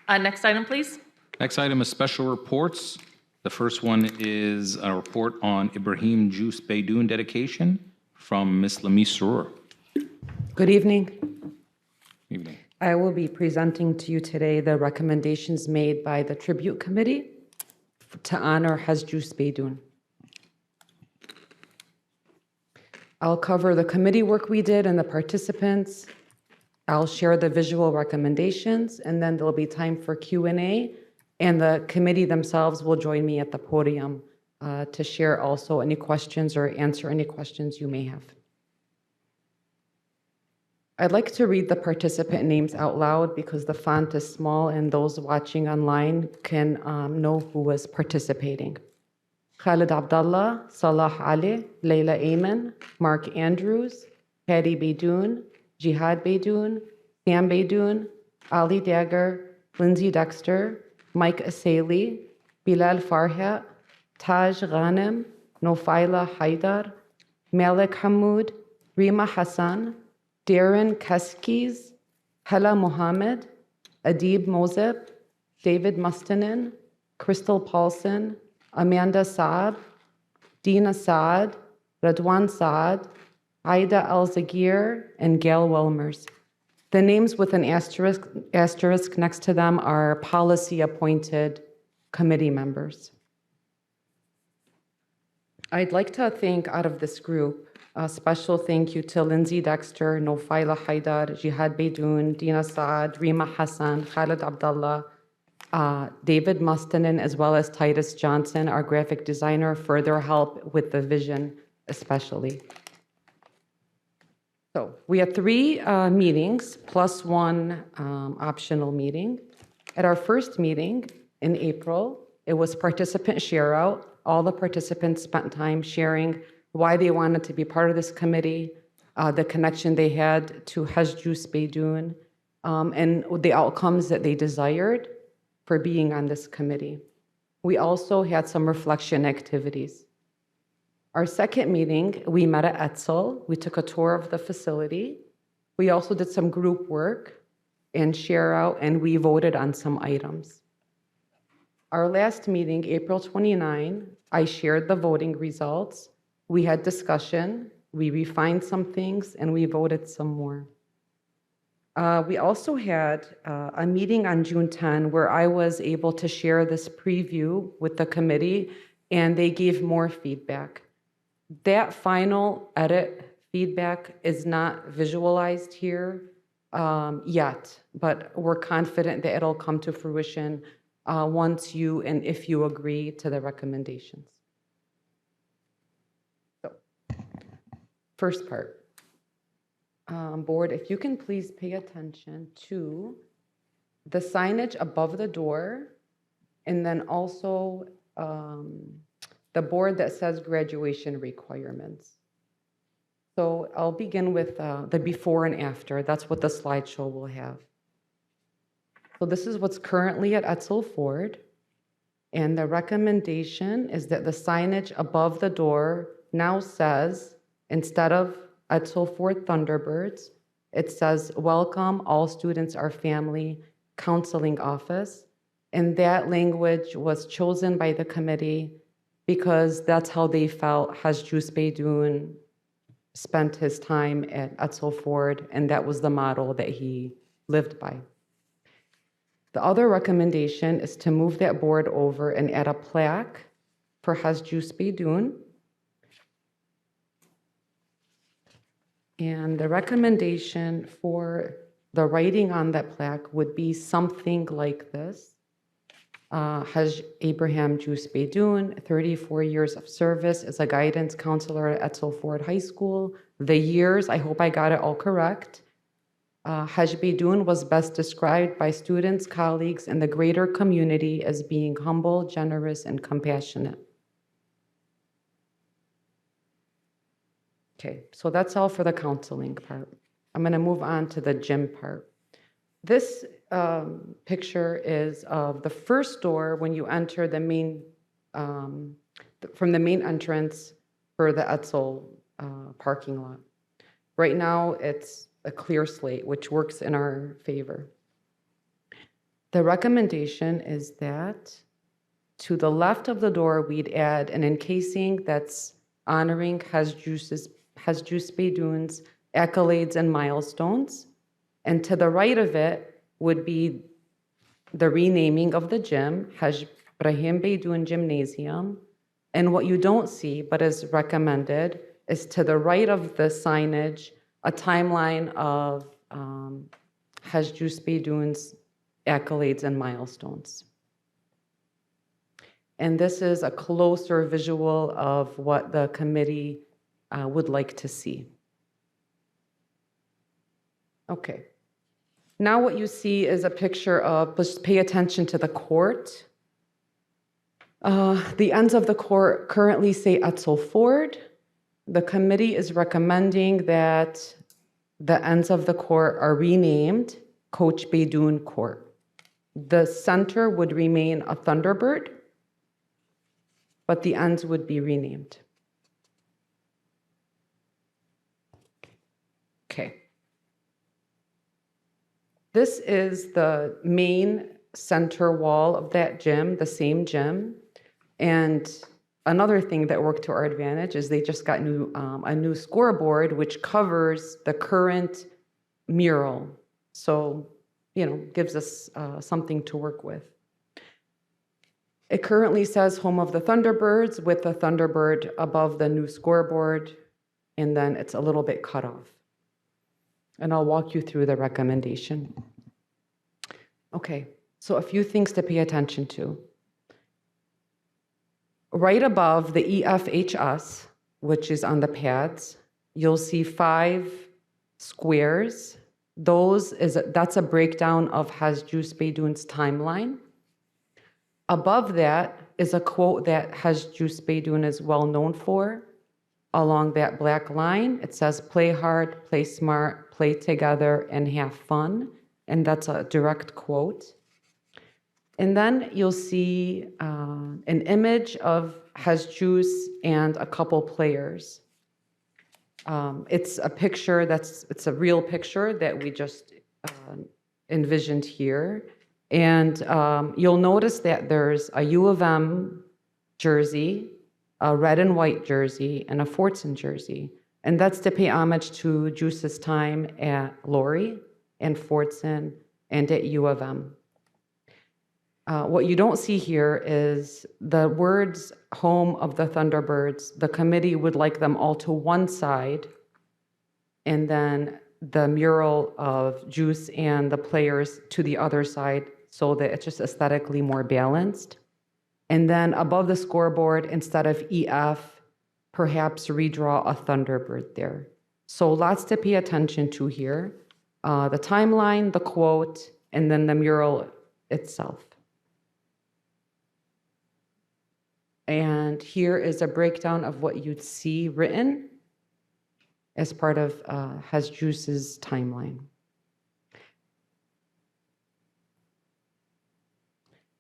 Next item, please. Next item is special reports. The first one is a report on Ibrahim Juice Baydoun dedication from Ms. Lamise Sarur. Good evening. Evening. I will be presenting to you today the recommendations made by the Tribute Committee to honor Haj Juice Baydoun. I'll cover the committee work we did and the participants. I'll share the visual recommendations, and then there'll be time for Q&A, and the committee themselves will join me at the podium to share also any questions or answer any questions you may have. I'd like to read the participant names out loud because the font is small and those watching online can know who was participating. Khalid Abdallah, Salah Ali, Layla Ayman, Mark Andrews, Patty Baydoun, Jihad Baydoun, Sam Baydoun, Ali Dagger, Lindsay Dexter, Mike Asali, Bilal Farhat, Taj Ghanem, Nofaila Haidar, Malik Hamoud, Rima Hassan, Darren Keskis, Hela Mohammed, Adib Mozeb, David Mustanin, Crystal Paulson, Amanda Saab, Dina Saad, Radwan Saad, Aida Al-Zagir, and Gail Wilmers. The names with an asterisk next to them are policy-appointed committee members. I'd like to thank, out of this group, a special thank you to Lindsay Dexter, Nofaila Haidar, Jihad Baydoun, Dina Saad, Rima Hassan, Khalid Abdallah, David Mustanin, as well as Titus Johnson, our graphic designer, for their help with the vision especially. So we had 3 meetings plus 1 optional meeting. At our first meeting in April, it was participant share out. All the participants spent time sharing why they wanted to be part of this committee, the connection they had to Haj Juice Baydoun, and the outcomes that they desired for being on this committee. We also had some reflection activities. Our second meeting, we met at Etzel. We took a tour of the facility. We also did some group work and share out, and we voted on some items. Our last meeting, April 29, I shared the voting results. We had discussion, we refined some things, and we voted some more. We also had a meeting on June 10 where I was able to share this preview with the committee, and they gave more feedback. That final edit feedback is not visualized here yet, but we're confident that it'll come to fruition once you and if you agree to the recommendations. So, first part. Board, if you can please pay attention to the signage above the door, and then also the board that says graduation requirements. So I'll begin with the before and after. That's what the slideshow will have. So this is what's currently at Etzel Ford, and the recommendation is that the signage above the door now says, instead of Etzel Ford Thunderbirds, it says, "Welcome, all students are family, counseling office." And that language was chosen by the committee because that's how they felt Haj Juice Baydoun spent his time at Etzel Ford, and that was the model that he lived by. The other recommendation is to move that board over and add a plaque for Haj Juice Baydoun. And the recommendation for the writing on that plaque would be something like this. Haj Ibrahim Juice Baydoun, 34 years of service as a guidance counselor at Etzel Ford High School. The years, I hope I got it all correct. Haj Baydoun was best described by students, colleagues, and the greater community as being humble, generous, and compassionate. Okay, so that's all for the counseling part. I'm going to move on to the gym part. This picture is of the first door when you enter the main, from the main entrance for the Etzel parking lot. Right now, it's a clear slate, which works in our favor. The recommendation is that to the left of the door, we'd add an encasing that's honoring Hajjus Baydoun's accolades and milestones. And to the right of it would be the renaming of the gym, Ibrahim Baydoun Gymnasium. And what you don't see, but is recommended, is to the right of the signage, a timeline of Hajjus Baydoun's accolades and milestones. And this is a closer visual of what the committee would like to see. Okay. Now what you see is a picture of, just pay attention to the court. The ends of the court currently say Etzel Ford. The committee is recommending that the ends of the court are renamed Coach Baydoun Court. The center would remain a Thunderbird, but the ends would be renamed. Okay. This is the main center wall of that gym, the same gym. And another thing that worked to our advantage is they just got a new scoreboard which covers the current mural. So, gives us something to work with. It currently says Home of the Thunderbirds with the Thunderbird above the new scoreboard, and then it's a little bit cut off. And I'll walk you through the recommendation. Okay, so a few things to pay attention to. Right above the EFHS, which is on the pads, you'll see 5 squares. That's a breakdown of Hajjus Baydoun's timeline. Above that is a quote that Hajjus Baydoun is well known for. Along that black line, it says, "Play hard, play smart, play together, and have fun." And that's a direct quote. And then you'll see an image of Hajjus and a couple players. It's a picture it's a real picture that we just envisioned here. And you'll notice that there's a U of M jersey, a red and white jersey, and a Fortson jersey. And that's to pay homage to Juice's time at Lori and Fortson and at U of M. What you don't see here is the words Home of the Thunderbirds. The committee would like them all to one side, and then the mural of Juice and the players to the other side, so that it's just aesthetically more balanced. And then above the scoreboard, instead of EF, perhaps redraw a Thunderbird there. So lots to pay attention to here. The timeline, the quote, and then the mural itself. And here is a breakdown of what you'd see written as part of Hajjus's timeline.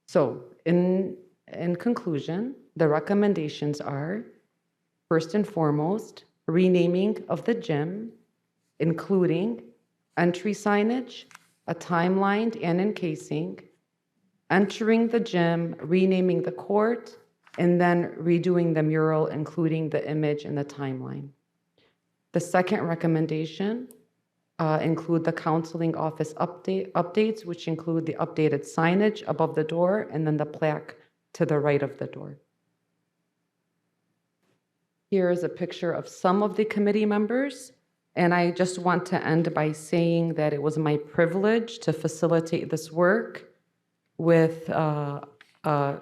So in conclusion, the recommendations are, first and foremost, renaming of the gym, including entry signage, a timeline and encasing, entering the gym, renaming the court, and then redoing the mural, including the image and the timeline. The second recommendation include the counseling office updates, which include the updated signage above the door and then the plaque to the right of the door. Here is a picture of some of the committee members, and I just want to end by saying that it was my privilege to facilitate this work with a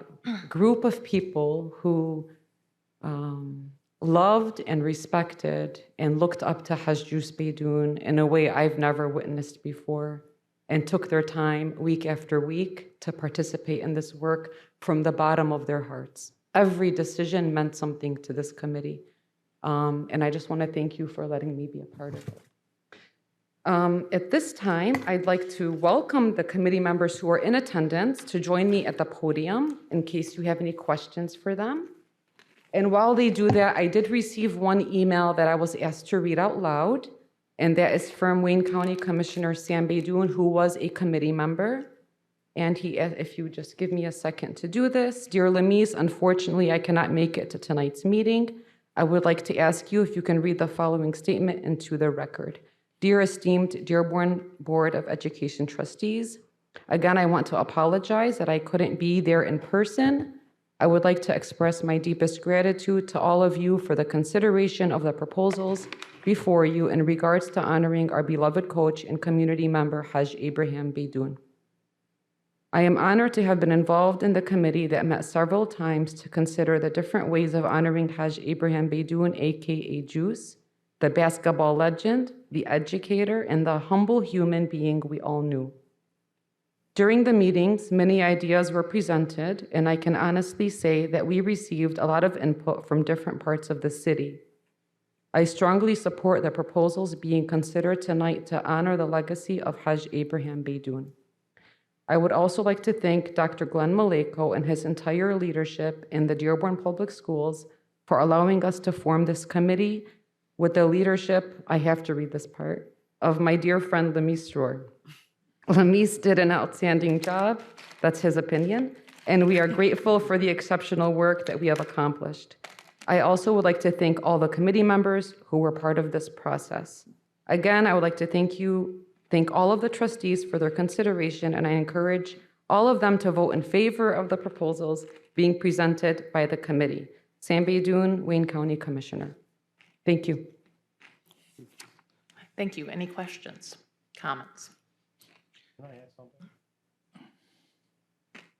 group of people who loved and respected and looked up to Hajjus Baydoun in a way I've never witnessed before, and took their time week after week to participate in this work from the bottom of their hearts. Every decision meant something to this committee, and I just want to thank you for letting me be a part of it. At this time, I'd like to welcome the committee members who are in attendance to join me at the podium in case you have any questions for them. And while they do that, I did receive one email that I was asked to read out loud, and that is from Wayne County Commissioner Sam Baydoun, who was a committee member. And if you just give me a second to do this. Dear Lamise, unfortunately, I cannot make it to tonight's meeting. I would like to ask you if you can read the following statement into the record. Dear esteemed Dearborn Board of Education trustees, again, I want to apologize that I couldn't be there in person. I would like to express my deepest gratitude to all of you for the consideration of the proposals before you in regards to honoring our beloved coach and community member, Haj Ibrahim Baydoun. I am honored to have been involved in the committee that met several times to consider the different ways of honoring Haj Ibrahim Baydoun, aka Juice, the basketball legend, the educator, and the humble human being we all knew. During the meetings, many ideas were presented, and I can honestly say that we received a lot of input from different parts of the city. I strongly support the proposals being considered tonight to honor the legacy of Haj Ibrahim Baydoun. I would also like to thank Dr. Glenn Maleko and his entire leadership in the Dearborn Public Schools for allowing us to form this committee with the leadership, I have to read this part, of my dear friend Lamise Rohr. Lamise did an outstanding job, that's his opinion, and we are grateful for the exceptional work that we have accomplished. I also would like to thank all the committee members who were part of this process. Again, I would like to thank all of the trustees for their consideration, and I encourage all of them to vote in favor of the proposals being presented by the committee. Sam Baydoun, Wayne County Commissioner. Thank you. Thank you. Any questions, comments? Can I add something?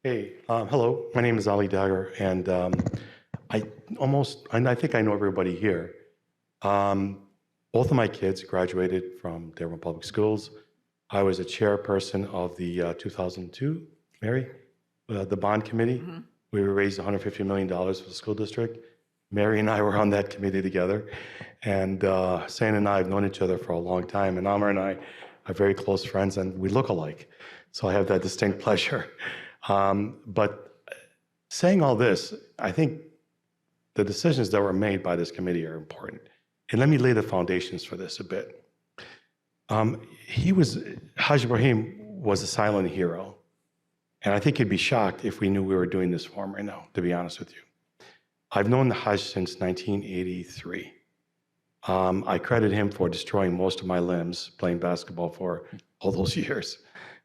Hey, hello, my name is Ali Dagger, and I think I know everybody here. Both of my kids graduated from Dearborn Public Schools. I was a chairperson of the 2002, Mary, the bond committee. Mm-hmm. We raised $150 million for the school district. Mary and I were on that committee together. And San and I have known each other for a long time. And Amr and I are very close friends, and we look alike. So I have that distinct pleasure. But saying all this, I think the decisions that were made by this committee are important. And let me lay the foundations for this a bit. Haj Ibrahim was a silent hero. And I think he'd be shocked if we knew we were doing this for him right now, to be honest with you. I've known the Haj since 1983. I credit him for destroying most of my limbs playing basketball for all those years.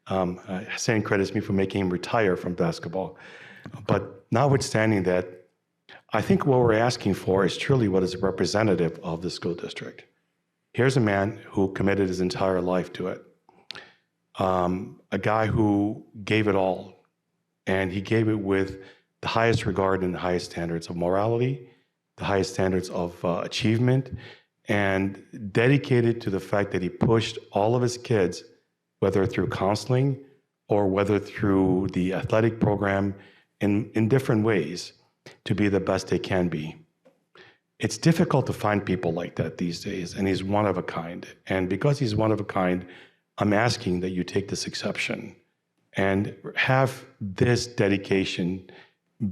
Hassan credits me for making him retire from basketball. But notwithstanding that, I think what we're asking for is truly what is representative of the school district. Here's a man who committed his entire life to it. A guy who gave it all, and he gave it with the highest regard and the highest standards of morality, the highest standards of achievement, and dedicated to the fact that he pushed all of his kids, whether through counseling or whether through the athletic program in different ways, to be the best they can be. It's difficult to find people like that these days, and he's one of a kind. And because he's one of a kind, I'm asking that you take this exception and have this dedication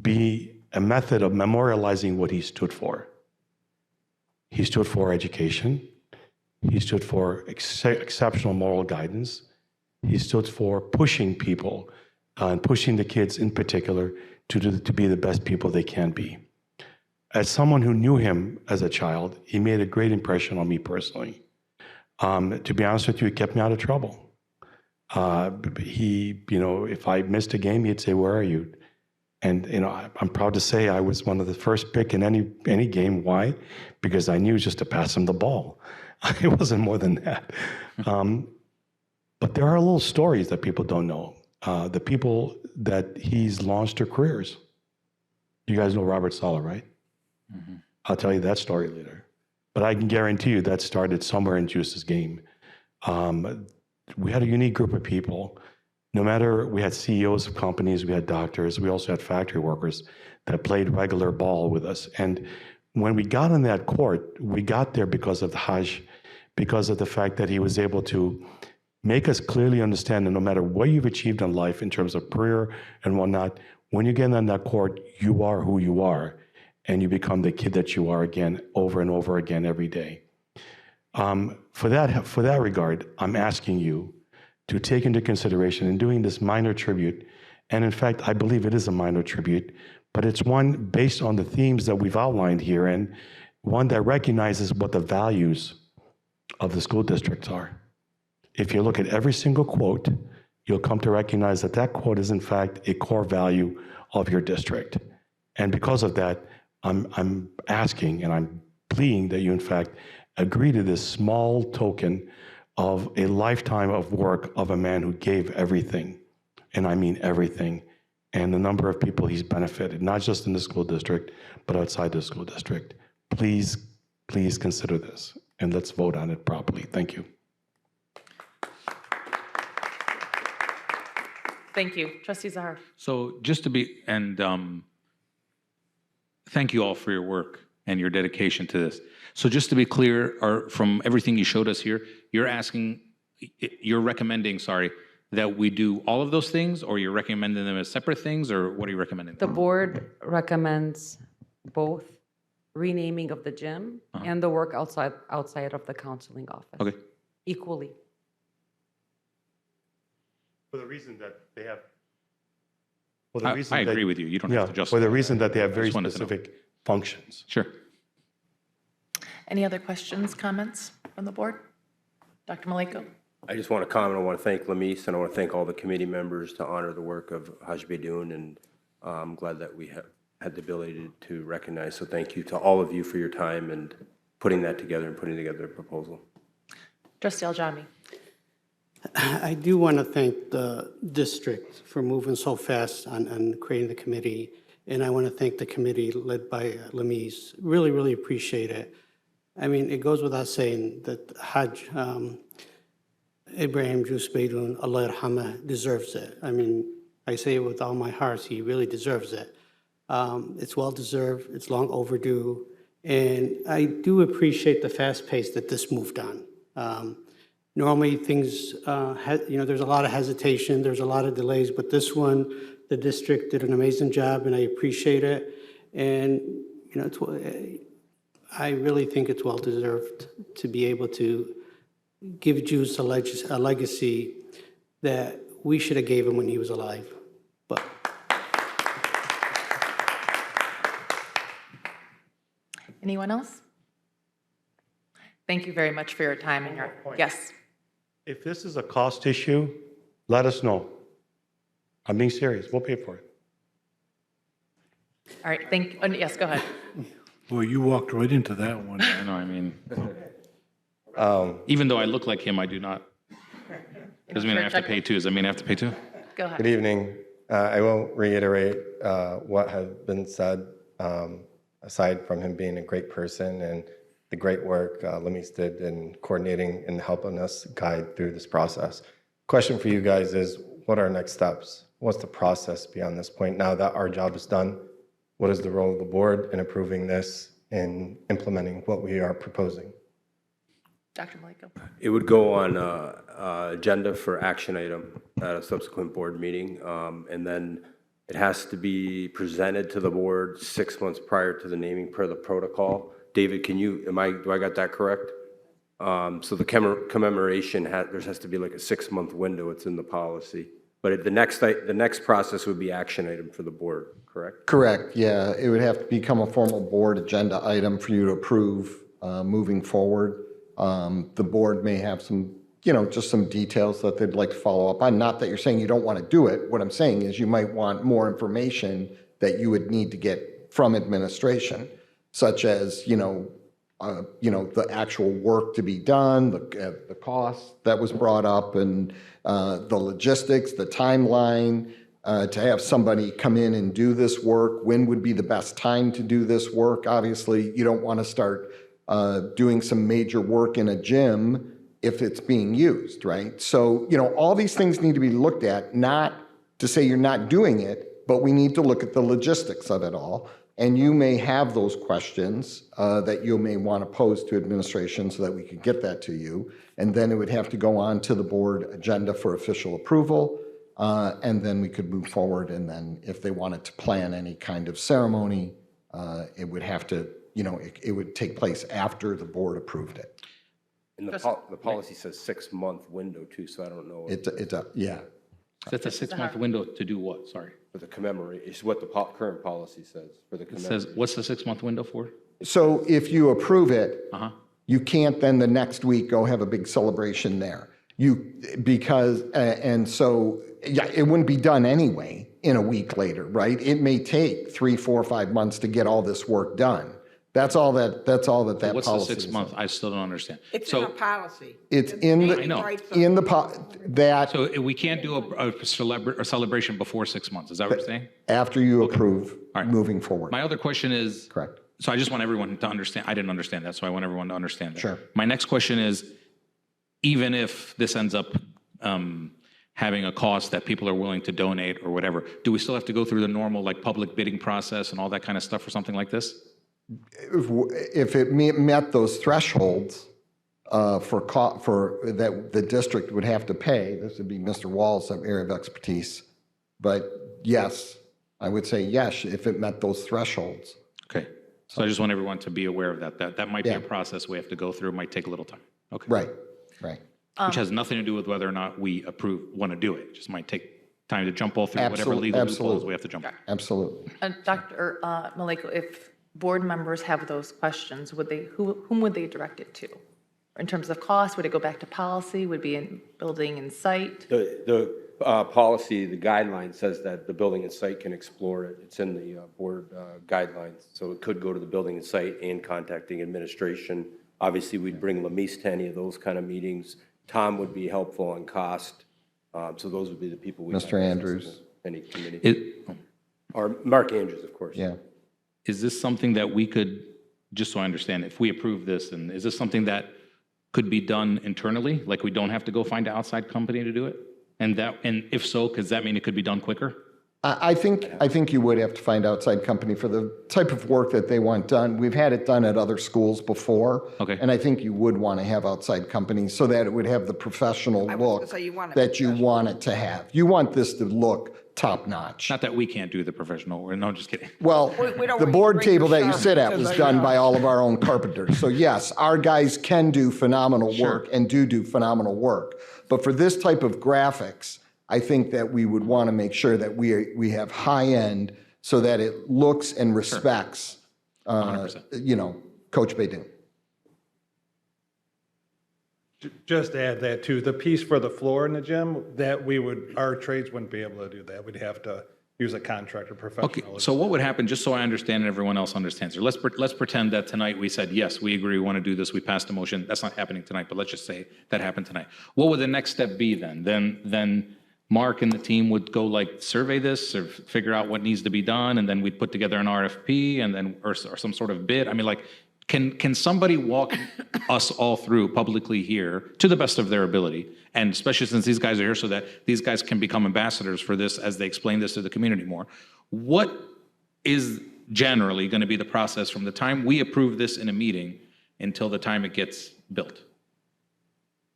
be a method of memorializing what he stood for. He stood for education. He stood for exceptional moral guidance. He stood for pushing people and pushing the kids in particular to be the best people they can be. As someone who knew him as a child, he made a great impression on me personally. To be honest with you, he kept me out of trouble. If I missed a game, he'd say, "Where are you?" And I'm proud to say I was one of the first pick in any game. Why? Because I knew just to pass him the ball. It wasn't more than that. But there are little stories that people don't know. The people that he's launched their careers. You guys know Robert Saleh, right? Mm-hmm. I'll tell you that story later. But I can guarantee you that started somewhere in Juice's game. We had a unique group of people. No matter, we had CEOs of companies, we had doctors, we also had factory workers that played regular ball with us. And when we got on that court, we got there because of the Haj, because of the fact that he was able to make us clearly understand that no matter what you've achieved in life in terms of career and whatnot, when you get on that court, you are who you are, and you become the kid that you are again, over and over again every day. For that regard, I'm asking you to take into consideration in doing this minor tribute And in fact, I believe it is a minor tribute, but it's one based on the themes that we've outlined here and one that recognizes what the values of the school districts are. If you look at every single quote, you'll come to recognize that that quote is in fact a core value of your district. And because of that, I'm asking and I'm pleading that you in fact agree to this small token of a lifetime of work of a man who gave everything, and I mean everything, and the number of people he's benefited, not just in the school district, but outside the school district. Please, please consider this, and let's vote on it properly. Thank you. Thank you. Trustee Zahar. So just to be, and thank you all for your work and your dedication to this. So just to be clear, from everything you showed us here, you're recommending, that we do all of those things, or you're recommending them as separate things, or what are you recommending? The board recommends both renaming of the gym and the work outside of the counseling office. Okay. Equally. For the reason that they have. I agree with you. You don't have to justify. For the reason that they have very just wanted to know. specific functions. Sure. Any other questions, comments from the board? Dr. Maleko? I just want to comment. I want to thank Lamise, and I want to thank all the committee members to honor the work of Haj Baydoun, and I'm glad that we have had the ability to recognize. So thank you to all of you for your time and putting that together and putting together a proposal. Trustee Aljami? I do want to thank the district for moving so fast on creating the committee, and I want to thank the committee led by Lamise. Really, really appreciate it. I mean, it goes without saying that Haj Ibrahim Baydoun, Allah yarhamah, deserves it. I mean, I say it with all my heart, he really deserves it. It's well-deserved, it's long overdue, and I do appreciate the fast pace that this moved on. Normally, things, there's a lot of hesitation, there's a lot of delays, but this one, the district did an amazing job, and I appreciate it. And, I really think it's well-deserved to be able to give Jews a legacy that we should have gave him when he was alive. But Anyone else? Thank you very much for your time and your, yes. If this is a cost issue, let us know. I'm being serious. We'll pay for it. All right, yes, go ahead. Well, you walked right into that one. I know, I mean, even though I look like him, I do not. Doesn't mean I have to pay too. Does that mean I have to pay too? Go ahead. Good evening. I won't reiterate what has been said, aside from him being a great person and the great work Lamise did in coordinating and helping us guide through this process. Question for you guys is, what are our next steps? What's the process beyond this point? Now that our job is done, what is the role of the board in approving this and implementing what we are proposing? Dr. Maleko? It would go on agenda for action item at a subsequent board meeting, and then it has to be presented to the board 6 months prior to the naming per the protocol. David, do I got that correct? So the commemoration, there has to be like a 6-month window. It's in the policy. But the next process would be action item for the board, correct? Correct, yeah. It would have to become a formal board agenda item for you to approve moving forward. The board may have some, just some details that they'd like to follow up on. Not that you're saying you don't want to do it. What I'm saying is you might want more information that you would need to get from administration, such as, the actual work to be done, the cost that was brought up, and the logistics, the timeline, to have somebody come in and do this work. When would be the best time to do this work? Obviously, you don't want to start doing some major work in a gym if it's being used, right? So, all these things need to be looked at, not to say you're not doing it, but we need to look at the logistics of it all. And you may have those questions that you may want to pose to administration so that we could get that to you. And then it would have to go on to the board agenda for official approval. And then we could move forward. And then if they wanted to plan any kind of ceremony, it would have to, it would take place after the board approved it. And the policy says 6-month window too, so I don't know. Yeah. That's a 6-month window to do what? Sorry. For the commemorate, it's what the current policy says for the It commemorate. says, what's the 6-month window for? So if you approve it, Uh-huh. you can't then the next week go have a big celebration there. And so, yeah, it wouldn't be done anyway in a week later, right? It may take 3, 4, 5 months to get all this work done. That's all that What's policy the is. 6 month? I still don't understand. It's in a policy. It's in I know. that So we can't do a celebration before 6 months. Is that what you're saying? after you approve All right. moving forward. My other question is, Correct. so I just want everyone to understand. I didn't understand that, so I want everyone to understand that. Sure. My next question is, even if this ends up having a cost that people are willing to donate or whatever, do we still have to go through the normal like public bidding process and all that kind of stuff for something like this? If it met those thresholds for that the district would have to pay, this would be Mr. Wall's area of expertise. But yes, I would say yes, if it met those thresholds. Okay. So I just want everyone to be aware of that. That might be Yeah. a process we have to go through. It might take a little time. Okay. Right, right. Which has nothing to do with whether or not we want to do it. It just might take time to jump all through whatever legal loopholes Absolutely. we have to jump. Absolutely. Dr. Maleko, if board members have those questions, whom would they direct it to? In terms of cost, would it go back to policy? Would it be in building and site? The policy, the guideline says that the building and site can explore it. It's in the board guidelines. So it could go to the building and site and contacting administration. Obviously, we'd bring Lamise to any of those kind of meetings. Tom would be helpful on cost. So those would be the people we. Mr. Andrews. Any committee. Or Mark Andrews, of course. Yeah. Is this something that we could, just so I understand, if we approve this, and is this something that could be done internally? Like we don't have to go find an outside company to do it? And if so, does that mean it could be done quicker? I think you would have to find outside company for the type of work that they want done. We've had it done at other schools before. Okay. And I think you would want to have outside companies so that it would have the professional I was look gonna say you want it that you want it to have. You want this to look top notch. Not that we can't do the professional, no, I'm just kidding. Well, we don't the want board you to bring table your that you sharp sit at because was I done know. by all of our own carpenters. So yes, our guys can do phenomenal work and do phenomenal work. But for this type of graphics, I think that we would want to make sure that we have high end so that it looks and respects, 100%. Coach Baydoun. Just to add that too, the piece for the floor in the gym, that our trades wouldn't be able to do that. We'd have to use a contractor professional. Okay, so what would happen, just so I understand and everyone else understands, or let's pretend that tonight we said, yes, we agree, we want to do this, we passed a motion. That's not happening tonight, but let's just say that happened tonight. What would the next step be then? Then Mark and the team would go like survey this or figure out what needs to be done, and then we'd put together an RFP and then, or some sort of bid. I mean, like, can somebody walk us all through publicly here to the best of their ability? And especially since these guys are here so that these guys can become ambassadors for this as they explain this to the community more. What is generally going to be the process from the time we approve this in a meeting until the time it gets built?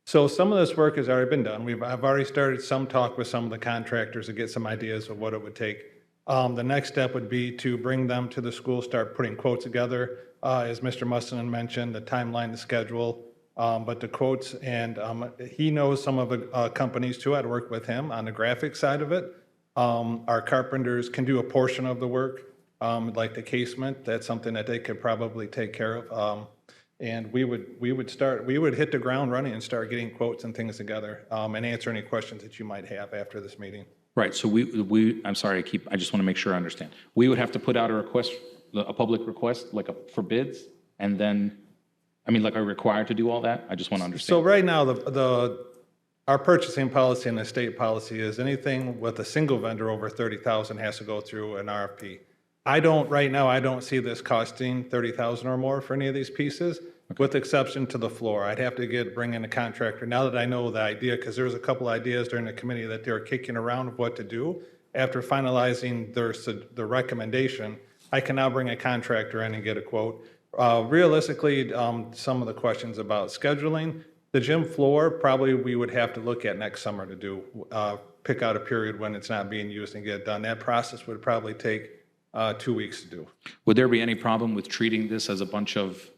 So some of this work has already been done. I've already started some talk with some of the contractors to get some ideas of what it would take. The next step would be to bring them to the school, start putting quotes together. As Mr. Mustin mentioned, the timeline, the schedule, but the quotes, and he knows some of the companies too. I'd work with him on the graphic side of it. Our carpenters can do a portion of the work, like the casement. That's something that they could probably take care of. And we would hit the ground running and start getting quotes and things together, and answer any questions that you might have after this meeting. Right, so I'm sorry, I just want to make sure I understand. We would have to put out a request, a public request, like for bids, and then, I mean, like, are we required to do all that? I just want to understand. So right now, our purchasing policy and the state policy is anything with a single vendor over 30,000 has to go through an RFP. Right now, I don't see this costing 30,000 or more for any of these pieces, with exception to the floor. I'd have to bring in a contractor. Now that I know the idea, because there's a couple ideas during the committee that they were kicking around of what to do. After finalizing the recommendation, I can now bring a contractor in and get a quote. Realistically, some of the questions about scheduling, the gym floor, probably we would have to look at next summer to do, pick out a period when it's not being used and get it done. That process would probably take 2 weeks to do. Would there be any problem with treating this as a bunch of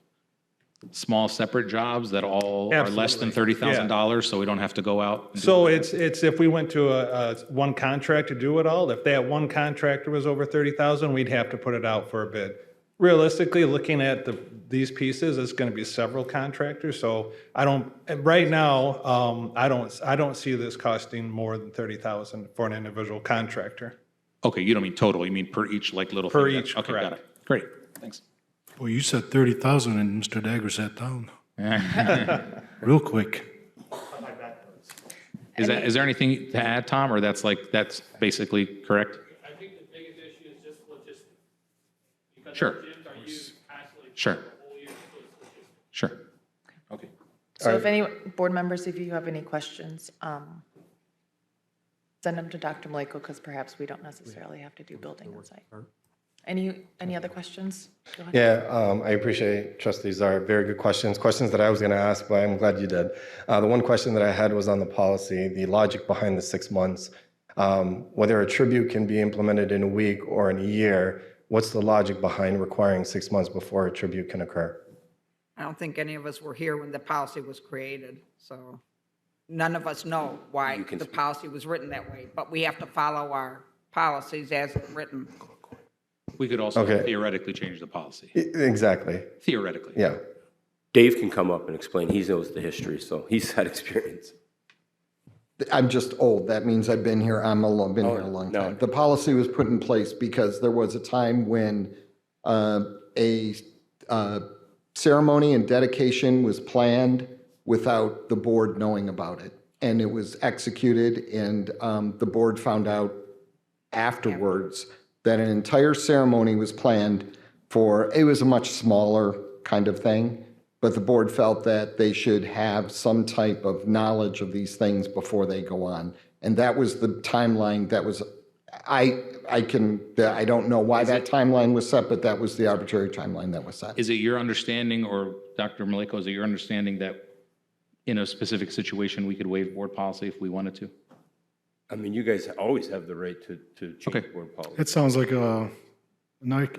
small separate jobs that all are less than $30,000, so we don't have to go out? And So it's if we went to a one contractor to do it all, if that one contractor was over 30,000, we'd have to put it out for a bid. Realistically, looking at these pieces, it's going to be several contractors. So right now, I don't see this costing more than 30,000 for an individual contractor. Okay, you don't mean total, you mean per each like little Per thing? each, Okay, got correct. it. Great, thanks. Well, you said 30,000 and Mr. Dagger sat down. Real quick. Is there anything to add, Tom, or that's basically correct? I think the biggest issue is just logistics. Because Sure. our gyms are used constantly Sure. for the whole year, so it's logistics. Sure. Okay. So if any, board members, if you have any questions, send them to Dr. Maleko, because perhaps we don't necessarily have to do building and site. Any other questions? Go ahead. Yeah, I appreciate trustees are very good questions that I was going to ask, but I'm glad you did. The one question that I had was on the policy, the logic behind the 6 months. Whether a tribute can be implemented in a week or in a year, what's the logic behind requiring 6 months before a tribute can occur? I don't think any of us were here when the policy was created, so none of us know why the policy was written that way, but we have to follow our policies as written. We could also Okay. theoretically change the policy. Exactly. Theoretically. Yeah. Dave can come up and explain. He knows the history, so he's had experience. I'm just old. That means I've been here. Been here a long no. time. The policy was put in place because there was a time when a ceremony and dedication was planned without the board knowing about it. And it was executed, and the board found out afterwards that an entire ceremony was planned for, it was a much smaller kind of thing, but the board felt that they should have some type of knowledge of these things before they go on. And that was the timeline that was, I don't know why that timeline was set, but that was the arbitrary timeline that was set. Is it your understanding, or Dr. Maleko, is it your understanding that in a specific situation, we could waive board policy if we wanted to? I mean, you guys always have the right to change Okay. board policy. It sounds like an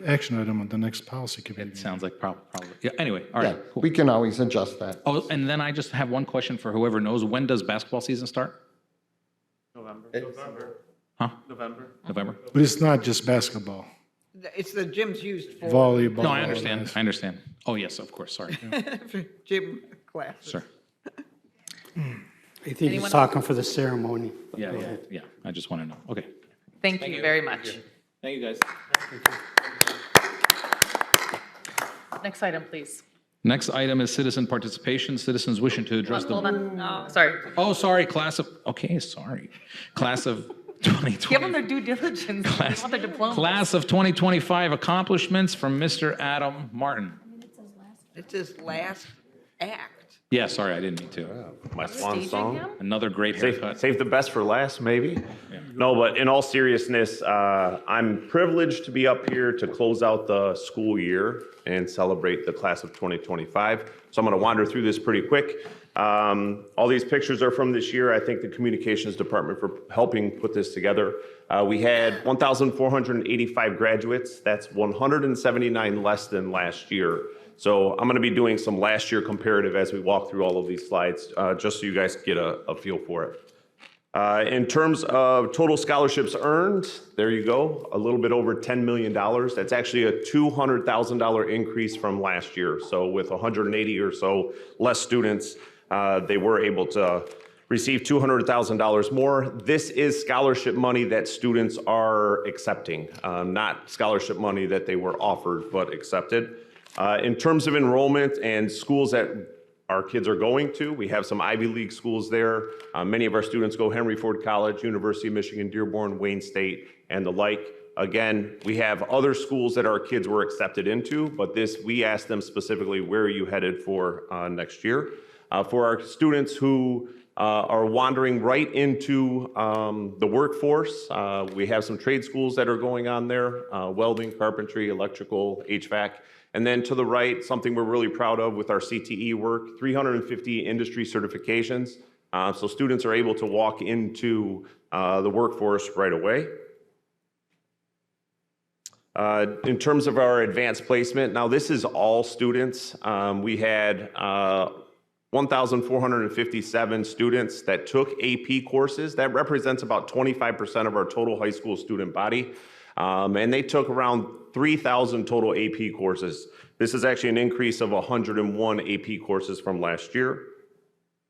action item on the next policy committee. It sounds like probably. Yeah, anyway, all right, Yeah, cool. we can always adjust that. Oh, and then I just have one question for whoever knows. When does basketball season start? November. Huh? November? But it's not just basketball. It's the gyms used for Volleyball. No, I understand. Oh, yes, of course, sorry. gym classes. Sure. I think he's talking for the ceremony. Yeah, I just want to know. Okay. Thank you very much. Thank you, guys. Next item, please. Next item is citizen participation. Citizens wishing to address the. Hold on, sorry. Oh, sorry, class of 2020. Give them their due diligence. They want their diploma. Class of 2025 accomplishments from Mr. Adam Martin. It's his last act. Yeah, sorry, I didn't mean to. My swan Staging song. him? Another great haircut. Save the best for last, maybe. No, but in all seriousness, I'm privileged to be up here to close out the school year and celebrate the class of 2025. So I'm going to wander through this pretty quick. All these pictures are from this year. I thank the communications department for helping put this together. We had 1,485 graduates. That's 179 less than last year. So I'm going to be doing some last year comparative as we walk through all of these slides, just so you guys get a feel for it. In terms of total scholarships earned, there you go, a little bit over $10 million. That's actually a $200,000 increase from last year. So with 180 or so less students, they were able to receive $200,000 more. This is scholarship money that students are accepting, not scholarship money that they were offered but accepted. In terms of enrollment and schools that our kids are going to, we have some Ivy League schools there. Many of our students go Henry Ford College, University of Michigan, Dearborn, Wayne State, and the like. Again, we have other schools that our kids were accepted into, but we asked them specifically, where are you headed for next year? For our students who are wandering right into the workforce, we have some trade schools that are going on there, welding, carpentry, electrical, HVAC. And then to the right, something we're really proud of with our CTE work, 350 industry certifications. So students are able to walk into the workforce right away. In terms of our advanced placement, now this is all students. We had 1,457 students that took AP courses. That represents about 25% of our total high school student body. And they took around 3,000 total AP courses. This is actually an increase of 101 AP courses from last year.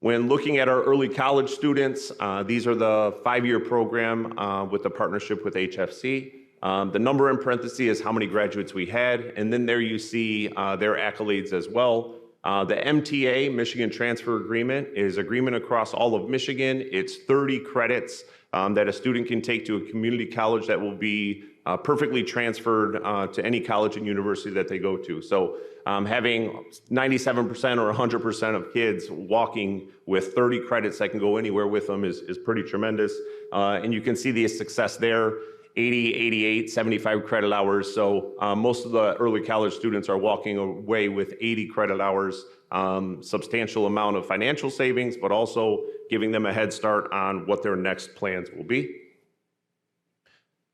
When looking at our early college students, these are the 5-year program with the partnership with HFC. The number in parentheses is how many graduates we had, and then there you see their accolades as well. The MTA, Michigan Transfer Agreement, is agreement across all of Michigan. It's 30 credits that a student can take to a community college that will be perfectly transferred to any college and university that they go to. So having 97% or 100% of kids walking with 30 credits that can go anywhere with them is pretty tremendous. And you can see the success there. 80, 88, 75 credit hours. So most of the early college students are walking away with 80 credit hours, substantial amount of financial savings, but also giving them a head start on what their next plans will be.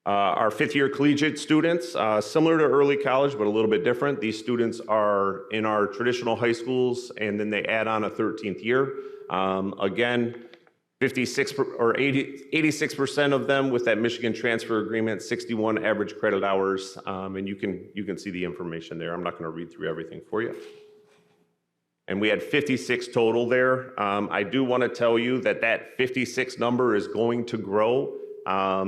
Our 5th-year collegiate students, similar to early college, but a little bit different. These students are in our traditional high schools, and then they add on a 13th year. Again, 86% of them with that Michigan Transfer Agreement, 61 average credit hours, and you can see the information there. I'm not going to read through everything for you. And we had 56 total there. I do want to tell you that 56 number is going to grow.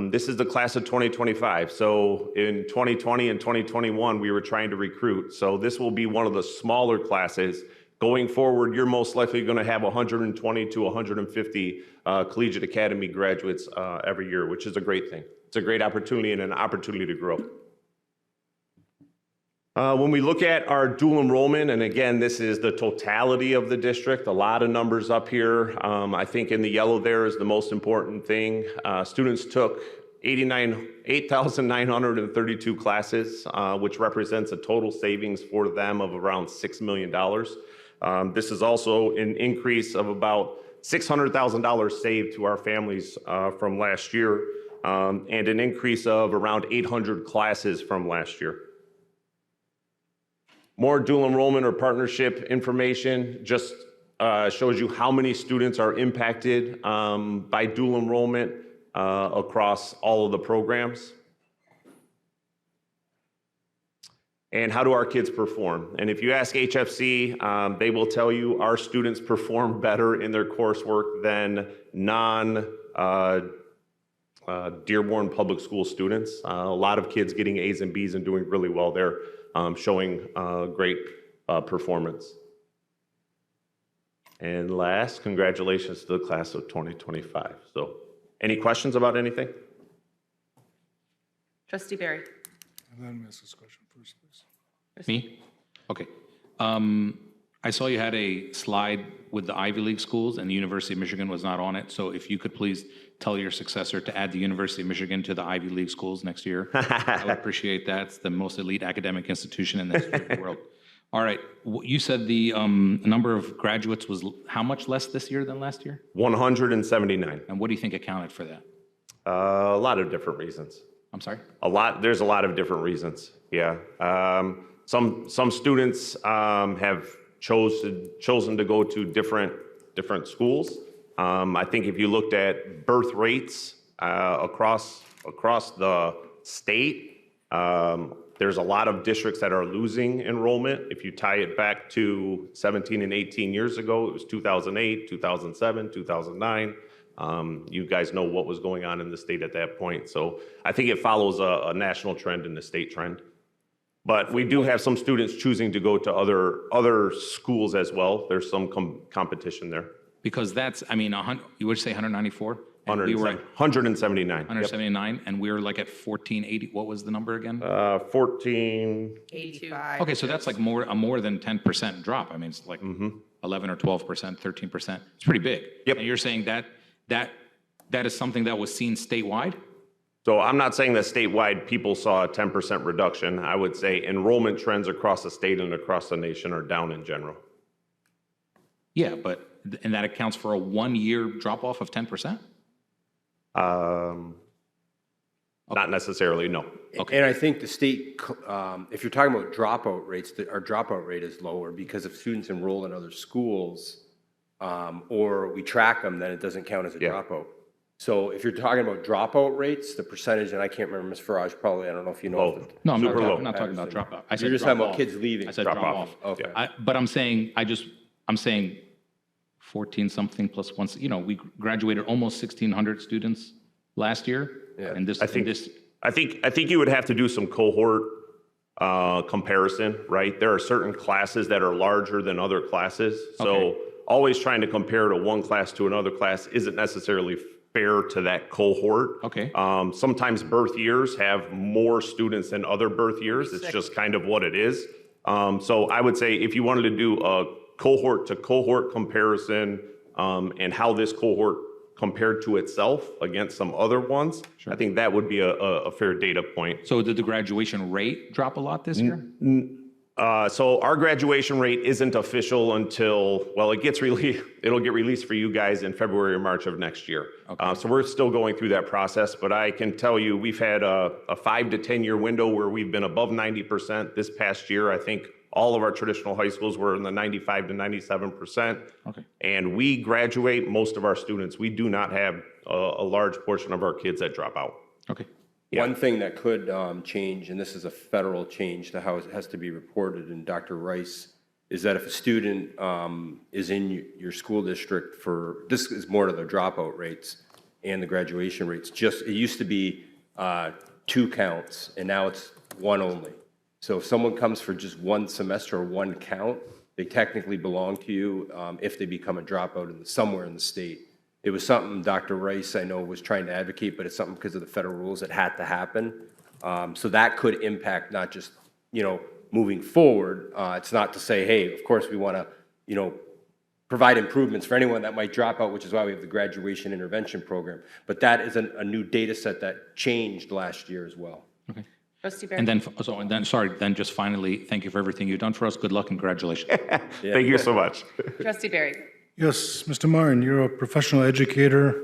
This is the class of 2025. So in 2020 and 2021, we were trying to recruit. So this will be one of the smaller classes. Going forward, you're most likely going to have 120 to 150 Collegiate Academy graduates every year, which is a great thing. It's a great opportunity and an opportunity to grow. When we look at our dual enrollment, and again, this is the totality of the district, a lot of numbers up here. I think in the yellow there is the most important thing. Students took 8,932 classes, which represents a total savings for them of around $6 million. This is also an increase of about $600,000 saved to our families from last year, and an increase of around 800 classes from last year. More dual enrollment or partnership information just shows you how many students are impacted by dual enrollment across all of the programs. And how do our kids perform? And if you ask HFC, they will tell you our students perform better in their coursework than non-Dearborn public school students. A lot of kids getting A's and B's and doing really well there, showing great performance. And last, congratulations to the class of 2025. So any questions about anything? Trustee Barry. Let me ask this question first, please. Me? Okay. I saw you had a slide with the Ivy League schools, and the University of Michigan was not on it. So if you could please tell your successor to add the University of Michigan to the Ivy League schools next year. I would appreciate that. It's the most elite academic institution in the history of the world. All right. You said the number of graduates was how much less this year than last year? 179. And what do you think accounted for that? A lot of different reasons. I'm sorry? There's a lot of different reasons, yeah. Some students have chosen to go to different schools. I think if you looked at birth rates across the state, there's a lot of districts that are losing enrollment. If you tie it back to 17 and 18 years ago, it was 2008, 2007, 2009. You guys know what was going on in the state at that point. So I think it follows a national trend and the state trend. But we do have some students choosing to go to other schools as well. There's some competition there. Because that's, I mean, you would say 194? 179. 179, yep. And we were like at 1480. What was the number again? 1485. Okay, so that's like a more than 10% drop. I mean, it's like 11 or 12%, 13%. It's pretty big. Yep. And you're saying that is something that was seen statewide? So I'm not saying that statewide people saw a 10% reduction. I would say enrollment trends across the state and across the nation are down in general. Yeah, and that accounts for a 1-year drop off of 10%? Not necessarily, no. And I think the state, if you're talking about dropout rates, our dropout rate is lower because if students enroll in other schools or we track them, then it doesn't count as a dropout. So if you're talking about dropout rates, the percentage, and I can't remember, Ms. Farage, probably, I don't know if you know. Low. No, I'm Super low. not talking about dropout. I said You're just talking drop about off. kids leaving. I said Drop drop off. off. Okay. But I'm saying, I'm saying 14 something plus one, we graduated almost 1,600 students last year. Yeah. And this, I think you would have to do some cohort comparison, right? There are certain classes that are larger than other classes. So always trying to compare to one class to another class isn't necessarily fair to that cohort. Okay. Sometimes birth years have more students than other birth years. It's just kind of what it is. So I would say if you wanted to do a cohort to cohort comparison and how this cohort compared to itself against some other ones, I think that would be a fair data point. So did the graduation rate drop a lot this year? So our graduation rate isn't official until, well, it'll get released for you guys in February or March of next year. So we're still going through that process, but I can tell you we've had a 5 to 10 year window where we've been above 90%. This past year, I think all of our traditional high schools were in the 95 to 97%. Okay. And we graduate most of our students. We do not have a large portion of our kids that drop out. Okay. Yeah. One thing that could change, and this is a federal change to how it has to be reported, and Dr. Rice, is that if a student is in your school district this is more to the dropout rates and the graduation rates, it used to be 2 counts, and now it's 1 only. So if someone comes for just 1 semester or 1 count, they technically belong to you if they become a dropout somewhere in the state. It was something Dr. Rice, I know, was trying to advocate, but it's something because of the federal rules that had to happen. So that could impact not just, moving forward. It's not to say, hey, of course we want to, provide improvements for anyone that might drop out, which is why we have the graduation intervention program. But that is a new data set that changed last year as well. Okay. Trustee Barry? Then just finally, thank you for everything you've done for us. Good luck and congratulations. Thank you so much. Trustee Barry? Yes, Mr. Martin, you're a professional educator,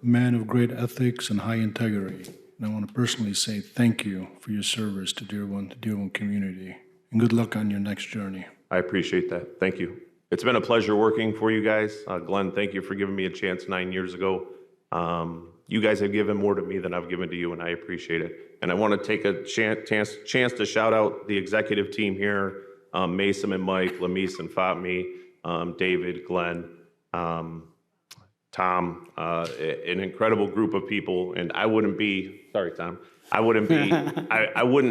man of great ethics and high integrity. And I want to personally say thank you for your service to Dearborn community, and good luck on your next journey. I appreciate that. Thank you. It's been a pleasure working for you guys. Glenn, thank you for giving me a chance 9 years ago. You guys have given more to me than I've given to you, and I appreciate it. And I want to take a chance to shout out the executive team here, Mason and Mike, Lamise and Fatmi, David, Glenn, Tom, an incredible group of people. And I wouldn't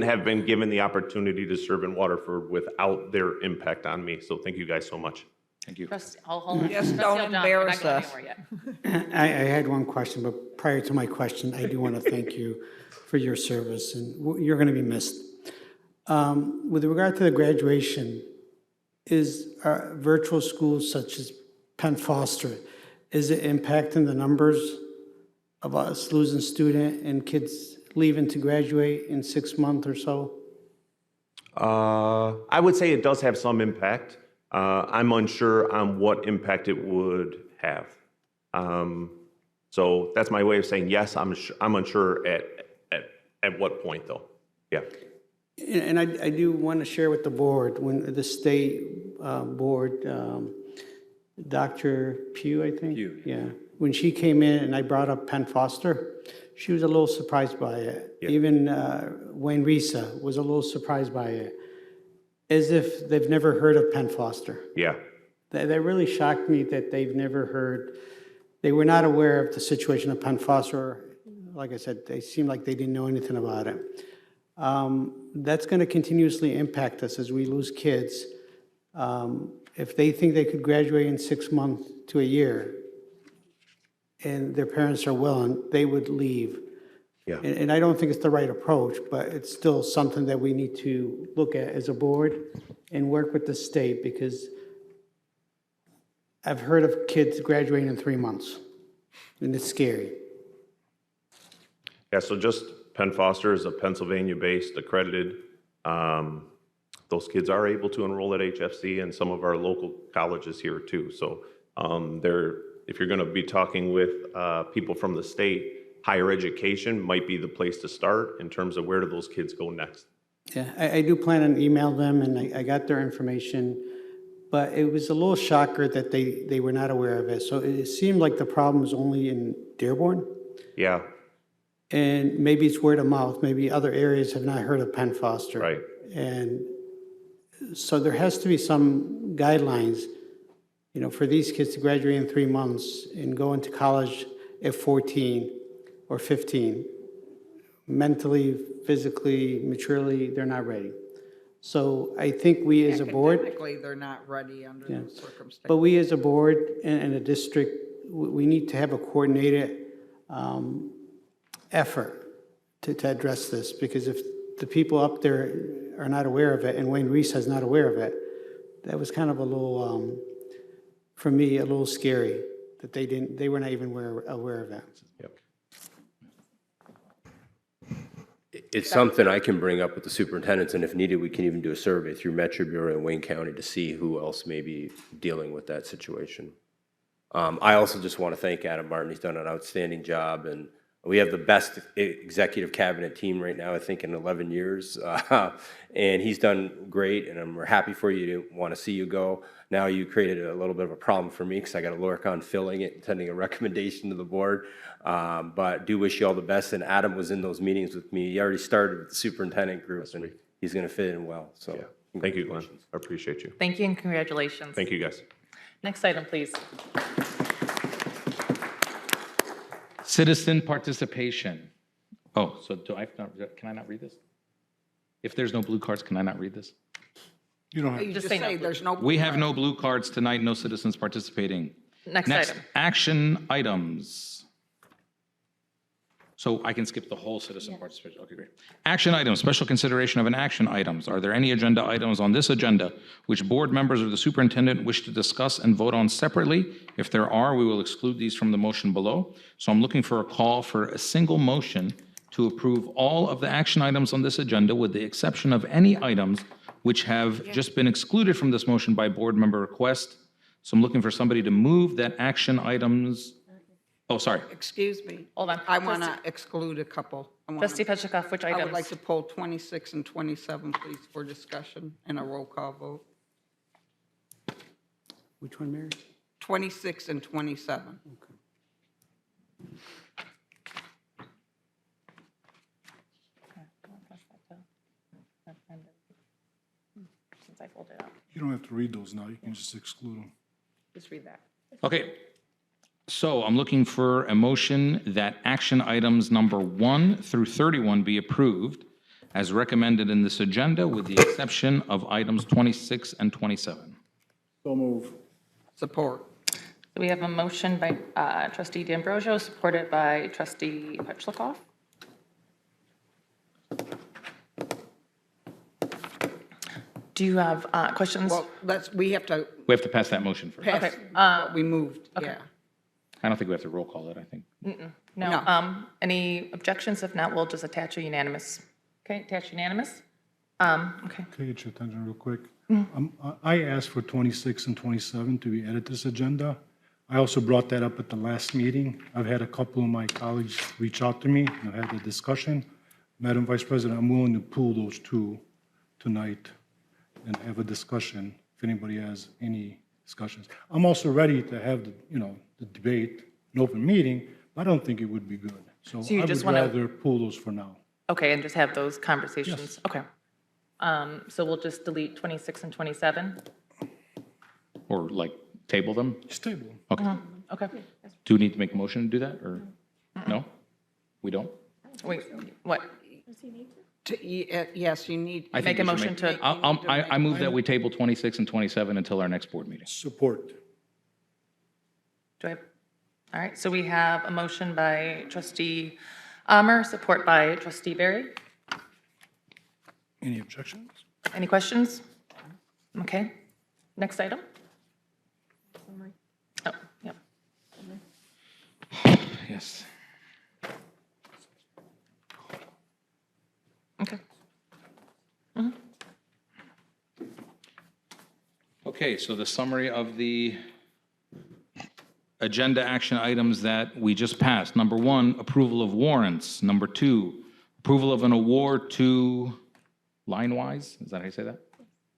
have been given the opportunity to serve in Waterford without their impact on me. So thank you guys so much. Thank you. Trustee, hold on. Just Trustee don't O'Donnell, embarrass we're not us. going anywhere yet. I had one question, but prior to my question, I do want to thank you for your service, and you're going to be missed. With regard to the graduation, is virtual schools such as Penn Foster, is it impacting the numbers of us losing student and kids leaving to graduate in 6 months or so? I would say it does have some impact. I'm unsure on what impact it would have. So that's my way of saying yes. I'm unsure at what point though. Yeah. And I do want to share with the board, when the state board, Dr. Pugh, I think? Pugh. Yeah. When she came in and I brought up Penn Foster, she was a little surprised by it. Yeah. Even Wayne Risa was a little surprised by it, as if they've never heard of Penn Foster. Yeah. That really shocked me that they've never heard, they were not aware of the situation of Penn Foster. Like I said, they seemed like they didn't know anything about it. That's going to continuously impact us as we lose kids. If they think they could graduate in 6 months to a year and their parents are willing, they would leave. Yeah. And I don't think it's the right approach, but it's still something that we need to look at as a board and work with the state, because I've heard of kids graduating in 3 months, and it's scary. Yeah, so just Penn Foster is a Pennsylvania-based accredited. Those kids are able to enroll at HFC and some of our local colleges here too. So if you're going to be talking with people from the state, higher education might be the place to start in terms of where do those kids go next. Yeah, I do plan on email them, and I got their information, but it was a little shocker that they were not aware of it. So it seemed like the problem was only in Dearborn, Yeah, and maybe it's word of mouth. Maybe other areas have not heard of Penn Foster. right. And so there has to be some guidelines, for these kids to graduate in 3 months and go into college at 14 or 15. Mentally, physically, maturely, they're not ready. So I think we as a board, Academically, they're not ready under those circumstances. but we as a board and a district, we need to have a coordinated effort to address this, because if the people up there are not aware of it, and Wayne Reese is not aware of it, that was kind of a little, for me, a little scary, that they were not even aware of it. It's something I can bring up with the superintendents, and if needed, we can even do a survey through Metro Bureau and Wayne County to see who else may be dealing with that situation. I also just want to thank Adam Martin. He's done an outstanding job, and we have the best executive cabinet team right now, I think, in 11 years. And he's done great, and we're happy for you to want to see you go. Now you created a little bit of a problem for me because I got to work on filling it and sending a recommendation to the board. But do wish you all the best. And Adam was in those meetings with me. He already started with the superintendent group, and he's going to fit in well. So Thank you, Glenn. I appreciate you. Thank you and congratulations. Thank you, guys. Next item, please. Citizen participation. Oh, so can I not read this? If there's no blue cards, can I not read this? You don't have, You just say say no. there's no. We have no blue cards tonight, no citizens participating. Next item. Action items. So I can skip the whole citizen participation. Okay, great. Action items, special consideration of an action items. Are there any agenda items on this agenda which board members or the superintendent wish to discuss and vote on separately? If there are, we will exclude these from the motion below. So I'm looking for a call for a single motion to approve all of the action items on this agenda with the exception of any items which have just been excluded from this motion by board member request. So I'm looking for somebody to move that action items. Oh, sorry. Excuse me. Hold on. I want to exclude a couple. Trustee Petrikov, which I items? would like to pull 26 and 27, please, for discussion and a roll call vote. Which one, Mary? 26 and 27. Since I pulled it up. you don't have to read those now, you can just exclude them. Just read that. Okay. So I'm looking for a motion that action items number 1 through 31 be approved as recommended in this agenda with the exception of items 26 and 27. So move. Support. So we have a motion by trustee D'Ambrosio, supported by trustee Petrikov. Do you have questions? Well, we have to We have to pass that motion first. pass Okay, what we moved, yeah. I don't think we have to roll call it, I think. No. No. Any objections? If not, we'll just attach a unanimous. Okay, attach unanimous? Okay. Can I get your attention real quick? I asked for 26 and 27 to be added to this agenda. I also brought that up at the last meeting. I've had a couple of my colleagues reach out to me and had a discussion. Madam Vice President, I'm willing to pull those two tonight and have a discussion if anybody has any discussions. I'm also ready to have the debate, an open meeting, but I don't think it would be good. So So you I just would wanna- rather pull those for now. Okay, and just have those conversations? Yes. Okay. So we'll just delete 26 and 27? Or like table them? Just table them. Okay. Okay. Do we need to make a motion to do that or no? We don't? Wait, what? Yes, you need. I think Make a we should motion to- I move that we table 26 and 27 until our next board meeting. Support. Do I have, all right, so we have a motion by trustee Amer, support by trustee Barry. Any objections? Any questions? Okay. Next item? Oh, yep. Yes. Okay. Okay, so the summary of the agenda action items that we just passed. Number 1, approval of warrants. Number 2, approval of an award to Linewise. Is that how you say that?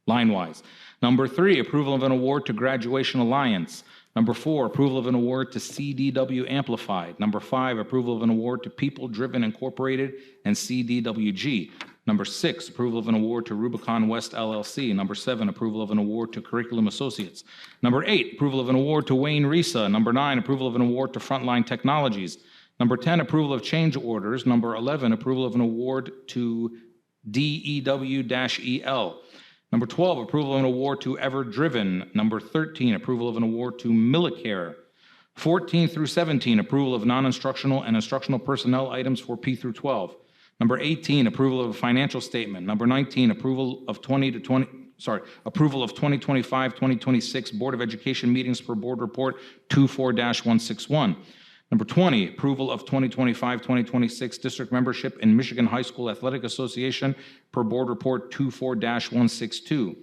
Linewise. Number 3, approval of an award to Graduation Alliance. Number 4, approval of an award to CDW Amplified. Number 5, approval of an award to People Driven Incorporated and CDWG. Number 6, approval of an award to Rubicon West LLC. Number 7, approval of an award to Curriculum Associates. Number 8, approval of an award to Wayne Risa. Number 9, approval of an award to Frontline Technologies. Number 10, approval of change orders. Number 11, approval of an award to DEW-EL. Number 12, approval of an award to Ever Driven. Number 13, approval of an award to Millicare. 14 through 17, approval of non-instructional and instructional personnel items for P through 12. Number 18, approval of a financial statement. Number 19, approval of 2025-2026 Board of Education meetings per Board Report 24-161. Number 20, approval of 2025-2026 district membership in Michigan High School Athletic Association per Board Report 24-162.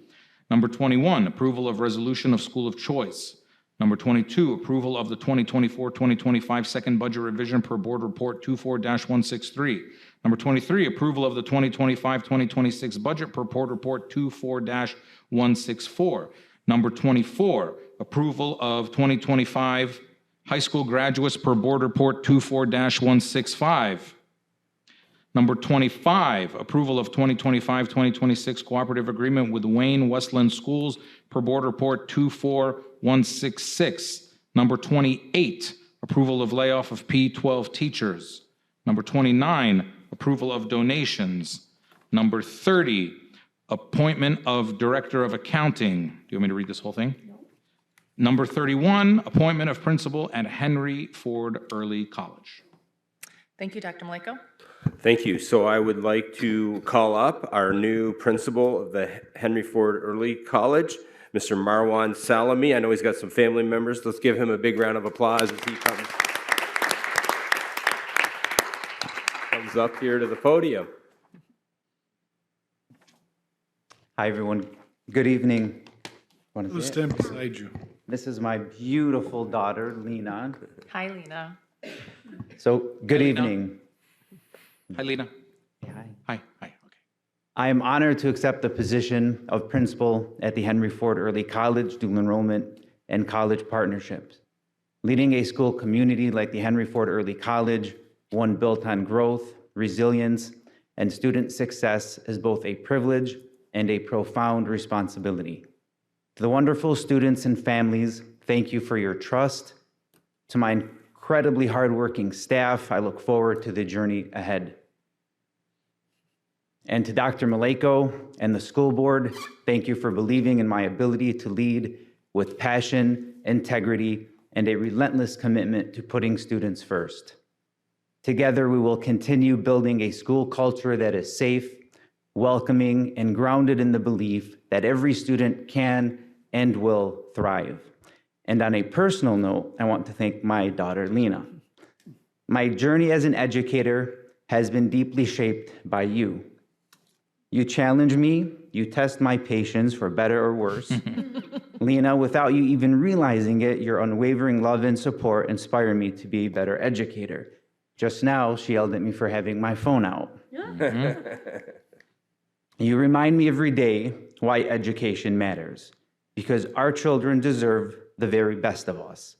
Number 21, approval of resolution of school of choice. Number 22, approval of the 2024-2025 second budget revision per Board Report 24-163. Number 23, approval of the 2025-2026 budget per Board Report 24-164. Number 24, approval of 2025 high school graduates per Board Report 24-165. Number 25, approval of 2025-2026 cooperative agreement with Wayne Westland Schools per Board Report 24166. Number 28, approval of layoff of P12 teachers. Number 29, approval of donations. Number 30, appointment of Director of Accounting. Do you want me to read this whole thing? Number 31, appointment of principal at Henry Ford Early College. Thank you, Dr. Maleko. Thank you. So I would like to call up our new principal of the Henry Ford Early College, Mr. Marwan Salami. I know he's got some family members. Let's give him a big round of applause as he comes up here to the podium. Hi, everyone. Good evening. Who's standing beside you? This is my beautiful daughter, Lena. Hi, Lena. So, good Hi, Lena. evening. Hi, Lena. Hi. Hi. Okay. I am honored to accept the position of principal at the Henry Ford Early College, dual enrollment, and college partnerships. Leading a school community like the Henry Ford Early College, one built on growth, resilience, and student success, is both a privilege and a profound responsibility. To the wonderful students and families, thank you for your trust. To my incredibly hardworking staff, I look forward to the journey ahead. And to Dr. Maleko and the school board, thank you for believing in my ability to lead with passion, integrity, and a relentless commitment to putting students first. Together, we will continue building a school culture that is safe, welcoming, and grounded in the belief that every student can and will thrive. And on a personal note, I want to thank my daughter, Lena. My journey as an educator has been deeply shaped by you. You challenge me, you test my patience for better or worse. Lena, without you even realizing it, your unwavering love and support inspire me to be a better educator. Just now, she yelled at me for having my phone out. You remind me every day why education matters, because our children deserve the very best of us.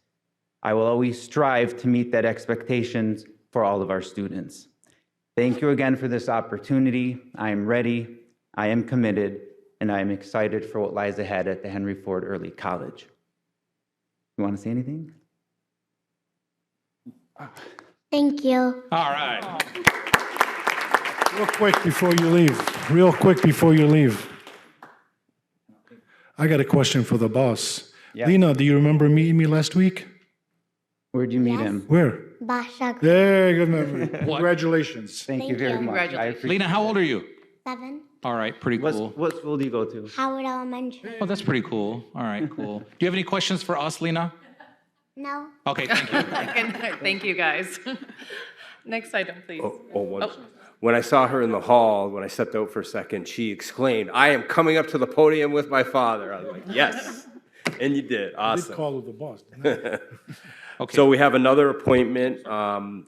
I will always strive to meet that expectations for all of our students. Thank you again for this opportunity. I am ready, I am committed, and I am excited for what lies ahead at the Henry Ford Early College. You want to say anything? Thank you. All right. Real quick before you leave. I got a question for the boss. Yeah. Lena, do you remember meeting me last week? Where'd you meet him? Where? Basha. There, good memory. Congratulations. Thank you very much. I appreciate Lena, how old are you? 7. All right, pretty cool. What school do you go to? Howard Elementary. Oh, that's pretty cool. All right, cool. Do you have any questions for us, Lena? No. Okay, thank you. Thank you, guys. Next item, please. When I saw her in the hall, when I stepped out for a second, she exclaimed, "I am coming up to the podium with my father." I was like, yes. And you did. I Awesome. did call her the boss, didn't I? Okay. So we have another appointment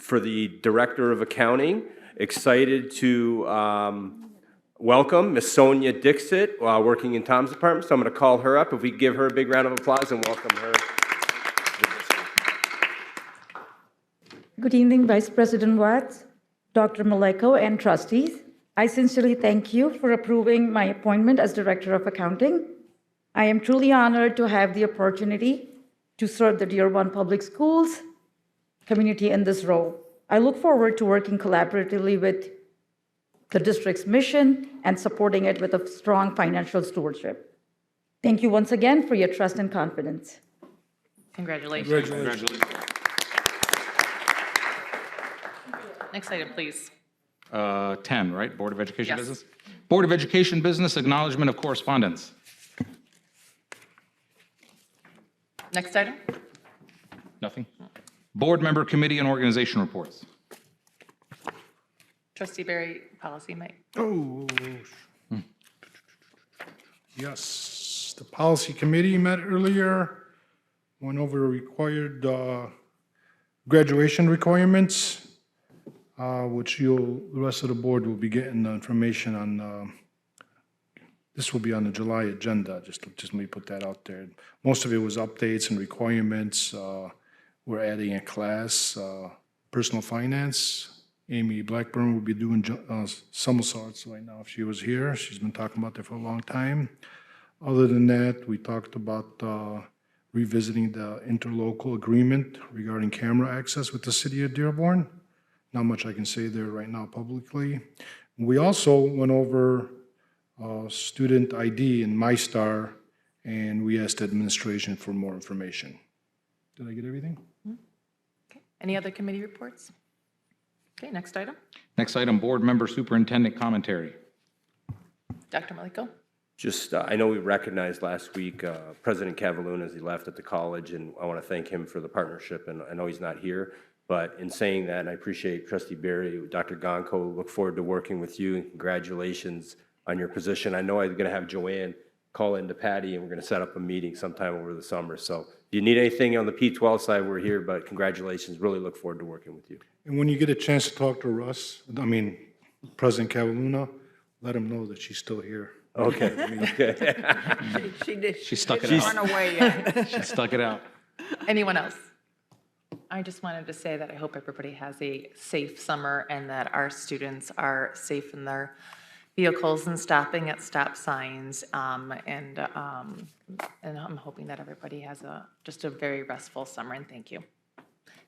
for the Director of Accounting. Excited to welcome Miss Sonia Dixit, working in Tom's department. So I'm going to call her up. If we give her a big round of applause and welcome her. Good evening, Vice President Watts, Dr. Maleko, and trustees. I sincerely thank you for approving my appointment as Director of Accounting. I am truly honored to have the opportunity to serve the Dearborn Public Schools community in this role. I look forward to working collaboratively with the district's mission and supporting it with a strong financial stewardship. Thank you once again for your trust and confidence. Congratulations. Congratulations. Next item, please. 10, right? Board of Education Yes. Business? Board of Education Business, Acknowledgment of Correspondence. Next item? Nothing? Board Member Committee and Organization Reports. Trustee Barry, policy, Mike. Oh. Yes, the policy committee met earlier, went over required graduation requirements, which the rest of the board will be getting the information on. This will be on the July agenda, just let me put that out there. Most of it was updates and requirements. We're adding a class, personal finance. Amy Blackburn will be doing somersaults right now if she was here. She's been talking about that for a long time. Other than that, we talked about revisiting the interlocal agreement regarding camera access with the city of Dearborn. Not much I can say there right now publicly. We also went over student ID in MyStar, and we asked administration for more information. Did I get everything? Okay. Any other committee reports? Okay, next item. Next item, Board Member Superintendent Commentary. Dr. Maleko? Just, I know we recognized last week President Cavaloon as he left at the college, and I want to thank him for the partnership, and I know he's not here, but in saying that, and I appreciate Trustee Barry, Dr. Gonko, look forward to working with you, and congratulations on your position. I know I'm going to have Joanne call in to Patty, and we're going to set up a meeting sometime over the summer, so if you need anything on the P12 side, we're here, but congratulations, really look forward to working with you. And when you get a chance to talk to Russ, President Cavaluna, let him know that she's still here. Okay. She did. She stuck it didn't out. run away yet. She stuck it out. Anyone else? I just wanted to say that I hope everybody has a safe summer and that our students are safe in their vehicles and stopping at stop signs. And I'm hoping that everybody has just a very restful summer, and thank you.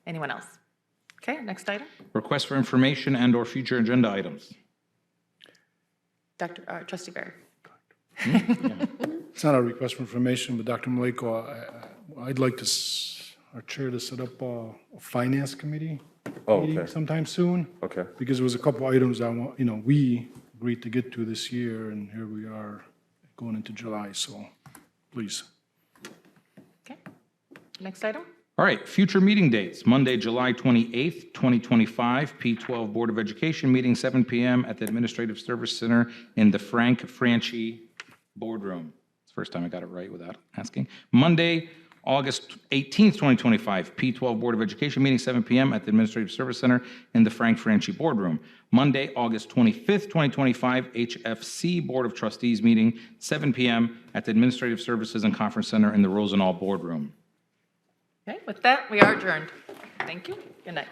Anyone else? Okay, next item. Request for information and/or future agenda items. Trustee Barry. It's not a request for information, but Dr. Maleko, I'd like our chair to set up a finance committee meeting sometime soon. Okay. Because there was a couple items we agreed to get to this year, and here we are going into July, so please. Okay, next item. All right, future meeting dates. Monday, July 28th, 2025, P12 Board of Education meeting, 7 p.m. at the Administrative Service Center in the Frank Franchi Boardroom. It's the first time I got it right without asking. Monday, August 18th, 2025, P12 Board of Education meeting, 7 p.m. at the Administrative Service Center in the Frank Franchi Boardroom. Monday, August 25th, 2025, HFC Board of Trustees meeting, 7 p.m. at the Administrative Services and Conference Center in the Rosenau Boardroom. Okay, with that, we are adjourned. Thank you. Good night.